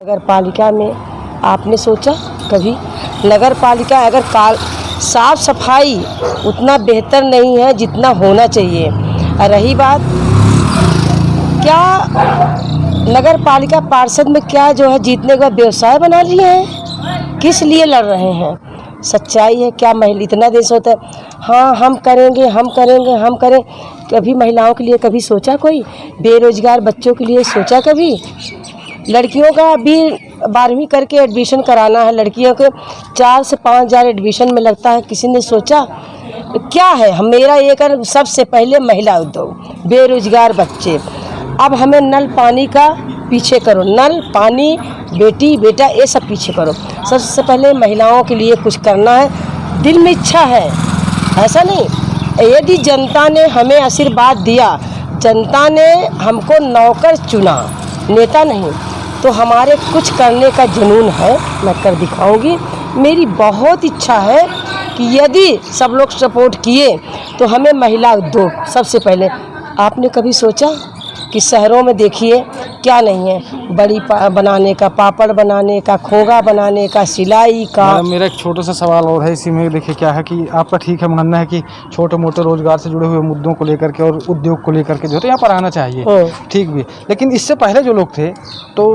नगर पालिका में आपने सोचा कभी नगर पालिका अगर साफ सफाई उतना बेहतर नहीं है जितना होना चाहिए। और रही बात क्या नगर पालिका पार्षद में क्या जो है जीतने का व्यवसाय बना लिए हैं, किस लिए लड़ रहे हैं? सच्चाई है क्या? महिला इतना देश होता है, हाँ हम करेंगे हम करेंगे हम करें। कभी महिलाओं के लिए कभी सोचा? कोई बेरोजगार बच्चों के लिए सोचा कभी? लड़कियों का अभी 12वीं करके एडमिशन कराना है, लड़कियों के 4 से 5 हज़ार एडमिशन में लगता है, किसी ने सोचा? क्या है हम मेरा ये कर सबसे पहले महिला उद्योग, बेरोजगार बच्चे। अब हमें नल पानी का पीछे करो, नल पानी बेटी बेटा ये सब पीछे करो। सबसे पहले महिलाओं के लिए कुछ करना है, दिल में इच्छा है, ऐसा नहीं। यदि जनता ने हमें आशीर्वाद दिया, जनता ने हमको नौकर चुना, नेता नहीं, तो हमारे कुछ करने का जुनून है, मैं कर दिखाऊंगी। मेरी बहुत इच्छा है कि यदि सब लोग सपोर्ट किए तो हमें महिला उद्योग सबसे पहले। आपने कभी सोचा कि शहरों में देखिए क्या नहीं है, बड़ी बनाने का, पापड़ बनाने का, खोगा बनाने का, सिलाई का। मेरा एक छोटा सा सवाल और है इसी में। देखिए क्या है कि आपका ठीक है मानना है कि छोटे मोटे रोजगार से जुड़े हुए मुद्दों को लेकर के और उद्योग को लेकर के जो तो यहाँ पर आना चाहिए, ठीक भी। लेकिन इससे पहले जो लोग थे तो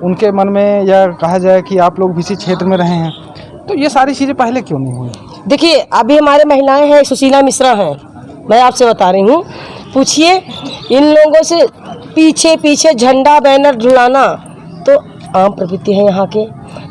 उनके मन में या कहा जाए कि आप लोग भी इसी क्षेत्र में रहे हैं, तो ये सारी चीज़ें पहले क्यों नहीं हुई? देखिए अभी हमारे महिलाएं हैं, सुशीला मिश्रा हैं, मैं आपसे बता रही हूँ, पूछिए इन लोगों से। पीछे पीछे झंडा बैनर झुलाना तो आम प्रवृत्ति है यहाँ के,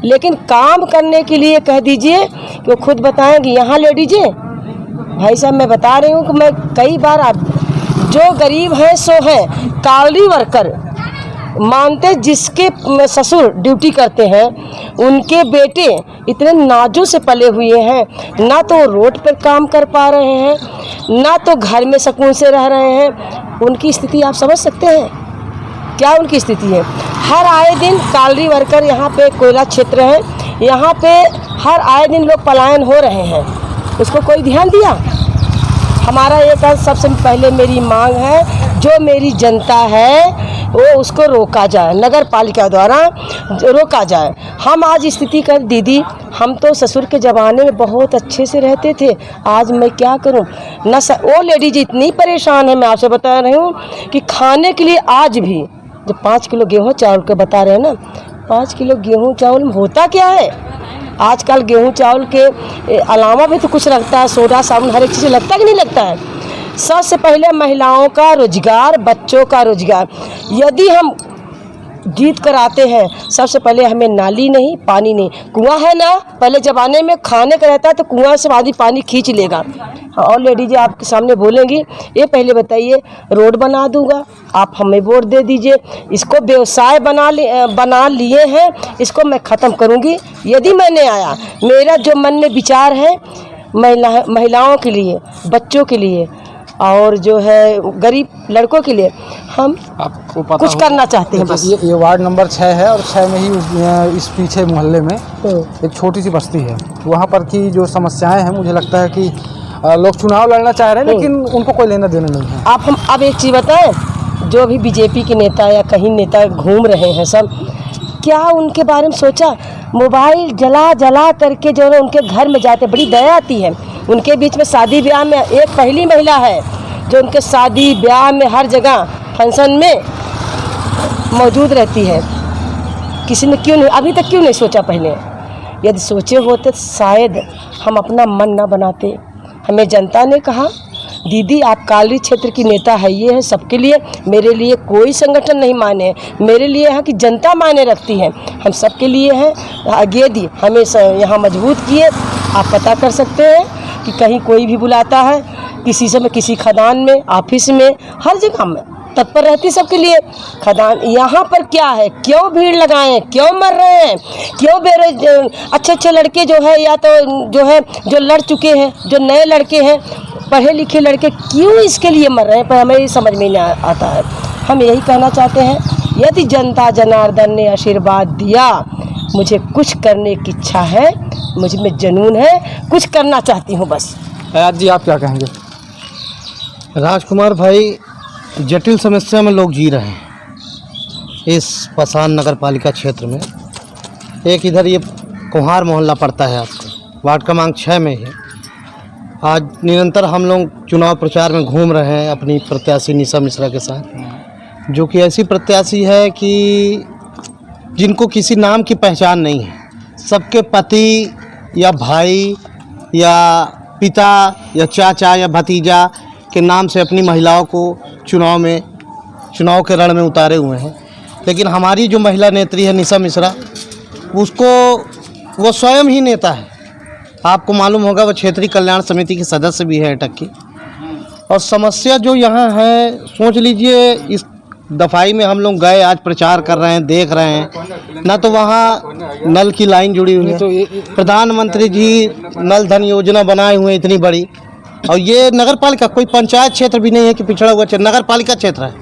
लेकिन काम करने के लिए कह दीजिए कि वो खुद बताएंगे, यहाँ ले लीजिए। भाई साहब मैं बता रही हूँ कि मैं कई बार जो गरीब हैं सो हैं, कावली वर्कर मानते, जिसके ससुर ड्यूटी करते हैं, उनके बेटे इतने नाजों से पले हुए हैं, ना तो रोड पर काम कर पा रहे हैं, ना तो घर में सुकून से रह रहे हैं। उनकी स्थिति आप समझ सकते हैं क्या उनकी स्थिति है? हर आए दिन कालरी वर्कर, यहाँ पे कोयला क्षेत्र है, यहाँ पे हर आए दिन लोग पलायन हो रहे हैं, उसको कोई ध्यान दिया? हमारा एक सबसे पहले मेरी मांग है, जो मेरी जनता है वो उसको रोका जाए, नगर पालिका द्वारा रोका जाए। हम आज स्थिति कर दीदी, हम तो ससुर के ज़माने में बहुत अच्छे से रहते थे, आज मैं क्या करूं? न वो लेडीज इतनी परेशान है, मैं आपसे बता रही हूँ कि खाने के लिए आज भी जो 5 किलो गेहूँ चावल के बता रहे हैं ना, 5 किलो गेहूँ चावल में होता क्या है? आजकल गेहूँ चावल के अलावा भी तो कुछ लगता है, सोडा साबुन हर एक चीज़ लगता है कि नहीं लगता है? सबसे पहले महिलाओं का रोजगार, बच्चों का रोजगार यदि हम जीत कर आते हैं, सबसे पहले हमें नाली नहीं, पानी नहीं, कुआं है ना, पहले ज़माने में खाने का रहता है तो कुआं से आदमी पानी खींच लेगा। और लेडीज आपके सामने बोलेंगी, ये पहले बताइए रोड बना दूंगा, आप हमें वोट दे दीजिए, इसको व्यवसाय बना लिए हैं, इसको मैं ख़त्म करूँगी यदि मैंने आया। मेरा जो मन में विचार है महिलाओं के लिए, बच्चों के लिए और जो है गरीब लड़कों के लिए, हम आपको पता कुछ करना चाहते हैं। बस ये वार्ड नंबर 6 है और 6 में ही इस पीछे मोहल्ले में एक छोटी सी बस्ती है। वहाँ पर की जो समस्याएं हैं, मुझे लगता है कि लोग चुनाव लड़ना चाह रहे हैं लेकिन उनको कोई लेना देना नहीं है। हम अब एक चीज़ बताएं, जो भी बीजेपी के नेता या कहीं नेता घूम रहे हैं सब, क्या उनके बारे में सोचा? मोबाइल जला करके जो है उनके घर में जाते, बड़ी दया आती है। उनके बीच में शादी ब्याह में एक पहली महिला है जो उनके शादी ब्याह में हर जगह फंक्शन में मौजूद रहती है। किसी ने क्यों नहीं अभी तक क्यों नहीं सोचा? पहले यदि सोचे होते तो शायद हम अपना मन ना बनाते। हमें जनता ने कहा, दीदी आप कालरी क्षेत्र की नेता है, ये है सबके लिए, मेरे लिए कोई संगठन नहीं माने, मेरे लिए यहाँ की जनता मायने रखती है, हम सबके लिए हैं। आगे दी हमें यहाँ मजबूत किए। आप पता कर सकते हैं कि कहीं कोई भी बुलाता है, किसी समय किसी खदान में, ऑफिस में, हर जगह में तत्पर रहती सबके लिए। खदान यहाँ पर क्या है, क्यों भीड़ लगाएं, क्यों मर रहे हैं, क्यों अच्छे लड़के जो है, या तो जो है जो लड़ चुके हैं, जो नए लड़के हैं, पढ़े लिखे लड़के क्यों इसके लिए मर रहे हैं? पर हमें समझ में नहीं आता है। हम यही कहना चाहते हैं, यदि जनता जनार्दन ने आशीर्वाद दिया, मुझे कुछ करने की इच्छा है, मुझ में जुनून है, कुछ करना चाहती हूँ बस। आज जी आप क्या कहेंगे? राजकुमार भाई, जटिल समस्या में लोग जी रहे हैं, इस पसान नगर पालिका क्षेत्र में। एक इधर ये कुम्हार मोहल्ला पड़ता है आपको, वार्ड क्रमांक 6 में है। आज निरंतर हम लोग चुनाव प्रचार में घूम रहे हैं अपनी प्रत्याशी निशा मिश्रा के साथ, जो कि ऐसी प्रत्याशी है कि जिनको किसी नाम की पहचान नहीं है। सबके पति या भाई या पिता या चाचा या भतीजा के नाम से अपनी महिलाओं को चुनाव के रण में उतारे हुए हैं। लेकिन हमारी जो महिला नेत्री है निशा मिश्रा, वो स्वयं ही नेता है। आपको मालूम होगा वो क्षेत्रीय कल्याण समिति की सदस्य भी है अटक की। और समस्या जो यहाँ है, सोच लीजिए इस दफाई में हम लोग गए, आज प्रचार कर रहे हैं, देख रहे हैं ना, तो वहाँ नल की लाइन जुड़ी हुई है। तो प्रधानमंत्री जी नल धन योजना बनाए हुए हैं इतनी बड़ी, और ये नगर पालिका कोई पंचायत क्षेत्र भी नहीं है कि पिछड़ा हुआ क्षेत्र, नगर पालिका क्षेत्र है,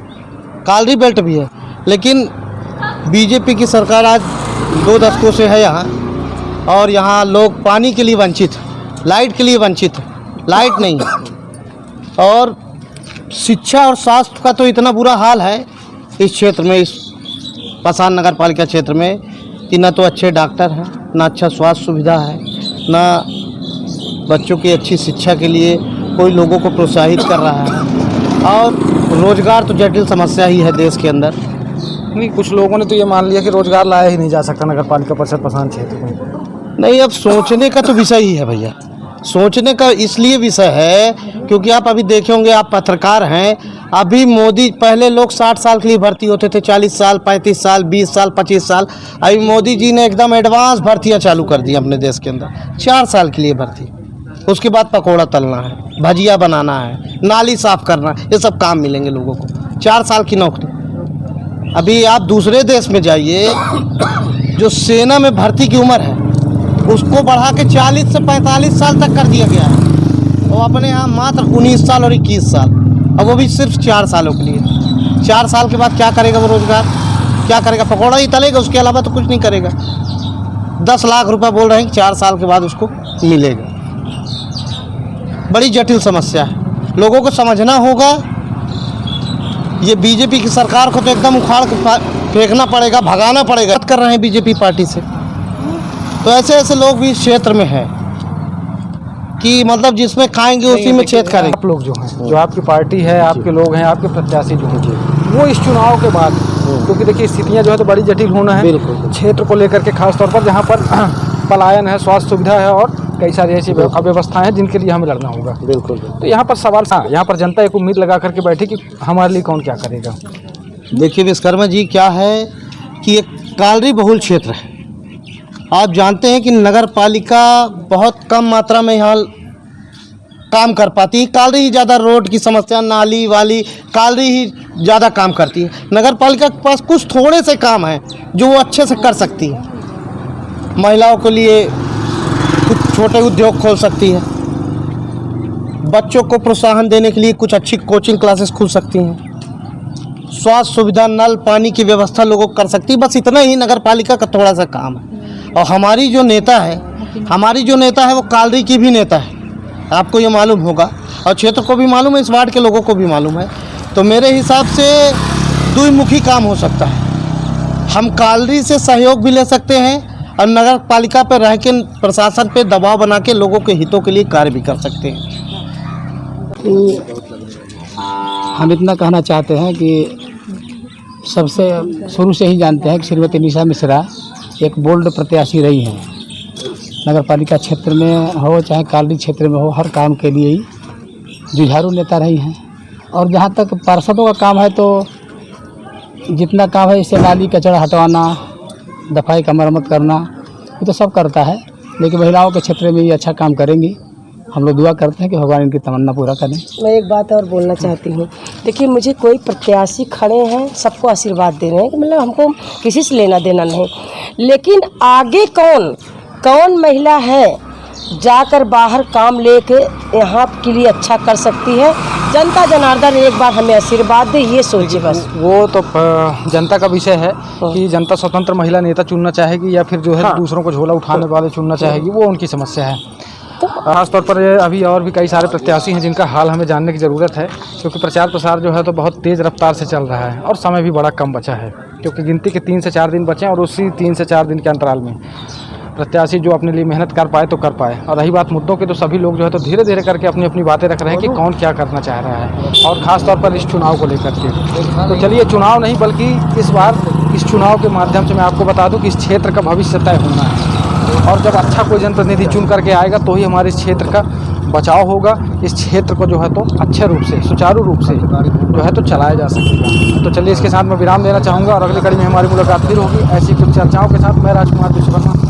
कालरी बेल्ट भी है। लेकिन बीजेपी की सरकार आज 2 दशकों से है यहाँ, और यहाँ लोग पानी के लिए वंचित, लाइट के लिए वंचित, लाइट नहीं है। और शिक्षा और स्वास्थ्य का तो इतना बुरा हाल है इस क्षेत्र में, इस पसान नगर पालिका क्षेत्र में, कि ना तो अच्छे डॉक्टर हैं, ना अच्छा स्वास्थ्य सुविधा है, ना बच्चों की अच्छी शिक्षा के लिए कोई लोगों को प्रोत्साहित कर रहा है। और रोज़गार तो जटिल समस्या ही है देश के अंदर। नहीं, कुछ लोगों ने तो ये मान लिया कि रोजगार लाया ही नहीं जा सकता नगर पालिका परिषद पसान क्षेत्र में। नहीं, अब सोचने का तो विषय ही है भैया, सोचने का इसलिए विषय है क्योंकि आप अभी देखे होंगे, आप पत्रकार हैं, अभी मोदी, पहले लोग 60 साल के लिए भर्ती होते थे, 40 साल, 35 साल, 20 साल, 25 साल। अभी मोदी जी ने एकदम एडवांस भर्तियां चालू कर दी अपने देश के अंदर। 4 साल के लिए भर्ती, उसके बाद पकौड़ा तलना है, भजिया बनाना है, नाली साफ करना है, ये सब काम मिलेंगे लोगों को। 4 साल की नौकरी। अभी आप दूसरे देश में जाइए, जो सेना में भर्ती की उम्र है उसको बढ़ा के 40 से 45 साल तक कर दिया गया है। और अपने यहाँ मात्र 19 साल और 21 साल, और वो भी सिर्फ 4 सालों के लिए। 4 साल के बाद क्या करेगा वो रोजगार, क्या करेगा? पकौड़ा ही तलेगा, उसके अलावा तो कुछ नहीं करेगा। 10 लाख रुपए बोल रहे हैं कि 4 साल के बाद उसको मिलेगा। बड़ी जटिल समस्या है, लोगों को समझना होगा। ये बीजेपी की सरकार को तो एकदम उखाड़ के फेंकना पड़ेगा, भगाना पड़ेगा। बात कर रहे हैं बीजेपी पार्टी से, तो ऐसे ऐसे लोग भी इस क्षेत्र में हैं कि मतलब जिसमें खाएंगे उसी में छेद करेंगे। आप लोग जो हैं, जो आपकी पार्टी है, आपके लोग हैं, आपके प्रत्याशी जो हैं, वो इस चुनाव के बाद, क्योंकि देखिए स्थितियां जो है तो बड़ी जटिल होना है क्षेत्र को लेकर के, खास तौर पर जहाँ पर पलायन है, स्वास्थ्य सुविधा है और कई सारी ऐसी अव्यवस्थाएं हैं जिनके लिए हमें लड़ना होगा। बिल्कुल। तो यहाँ पर सवाल, यहाँ पर जनता एक उम्मीद लगा करके बैठी कि हमारे लिए कौन क्या करेगा। देखिए विश्वकर्मा जी, क्या है कि एक कालरी बहुल क्षेत्र है। आप जानते हैं कि नगर पालिका बहुत कम मात्रा में यहाँ काम कर पाती है। कालरी ही ज़्यादा रोड की समस्या, नाली वाली, कालरी ही ज़्यादा काम करती है। नगर पालिका के पास कुछ थोड़े से काम हैं जो वो अच्छे से कर सकती है। महिलाओं के लिए कुछ छोटे उद्योग खोल सकती है, बच्चों को प्रोत्साहन देने के लिए कुछ अच्छी कोचिंग क्लासेस खुल सकती हैं, स्वास्थ्य सुविधा, नल, पानी की व्यवस्था लोगों को कर सकती है। बस इतना ही नगर पालिका का थोड़ा सा काम है। और हमारी जो नेता है वो कालरी की भी नेता है, आपको ये मालूम होगा, और क्षेत्र को भी मालूम है, इस वार्ड के लोगों को भी मालूम है। तो मेरे हिसाब से द्विमुखी काम हो सकता है। हम कालरी से सहयोग भी ले सकते हैं और नगर पालिका पर रह के प्रशासन पे दबाव बना के लोगों के हितों के लिए कार्य भी कर सकते हैं। हम इतना कहना चाहते हैं कि सबसे शुरू से ही जानते हैं कि श्रीमती निशा मिश्रा एक बोल्ड प्रत्याशी रही हैं। नगर पालिका क्षेत्र में हो चाहे कालरी क्षेत्र में हो, हर काम के लिए ही जुझारू नेता रही हैं। और जहाँ तक पार्षदों का काम है, तो जितना काम है, इससे नाली कचरा हटवाना, दफाई का मरम्मत करना, ये तो सब करता है। लेकिन महिलाओं के क्षेत्र में ये अच्छा काम करेंगी। हम लोग दुआ करते हैं कि भगवान इनकी तमन्ना पूरा करें। मैं एक बात और बोलना चाहती हूँ। देखिए, मुझे कोई प्रत्याशी खड़े हैं, सबको आशीर्वाद दे रहे हैं, मतलब हमको किसी से लेना देना नहीं। लेकिन आगे कौन महिला है जाकर बाहर काम लेके यहाँ के लिए अच्छा कर सकती है? जनता जनार्दन एक बार हमें आशीर्वाद दे, ये सोचिए बस। वो तो जनता का विषय है कि जनता स्वतंत्र महिला नेता चुनना चाहेगी या फिर जो है दूसरों को झोला उठाने वाले चुनना चाहेगी, वो उनकी समस्या है। खासतौर पर अभी और भी कई सारे प्रत्याशी हैं जिनका हाल हमें जानने की ज़रूरत है, क्योंकि प्रचार प्रसार जो है तो बहुत तेज़ रफ्तार से चल रहा है और समय भी बड़ा कम बचा है। क्योंकि गिनती के 3 से 4 दिन बचे हैं और उसी 3 से 4 दिन के अंतराल में प्रत्याशी जो अपने लिए मेहनत कर पाए तो कर पाए। और रही बात मुद्दों की, तो सभी लोग जो है तो धीरे धीरे करके अपनी अपनी बातें रख रहे हैं कि कौन क्या करना चाह रहा है, और ख़ास तौर पर इस चुनाव को लेकर के। तो चलिए, चुनाव नहीं बल्कि इस बार इस चुनाव के माध्यम से मैं आपको बता दूं कि इस क्षेत्र का भविष्य तय होना है, और जब अच्छा कोई जनप्रतिनिधि चुन करके आएगा तो ही हमारे इस क्षेत्र का बचाव होगा। इस क्षेत्र को जो है तो अच्छे रूप से, सुचारू रूप से जो है तो चलाया जा सकेगा। तो चलिए, इसके साथ मैं विराम देना चाहूँगा और अगली कड़ी में हमारी मुलाकात फिर होगी ऐसी कुछ चर्चाओं के साथ। मैं राजकुमार विश्वकर्मा।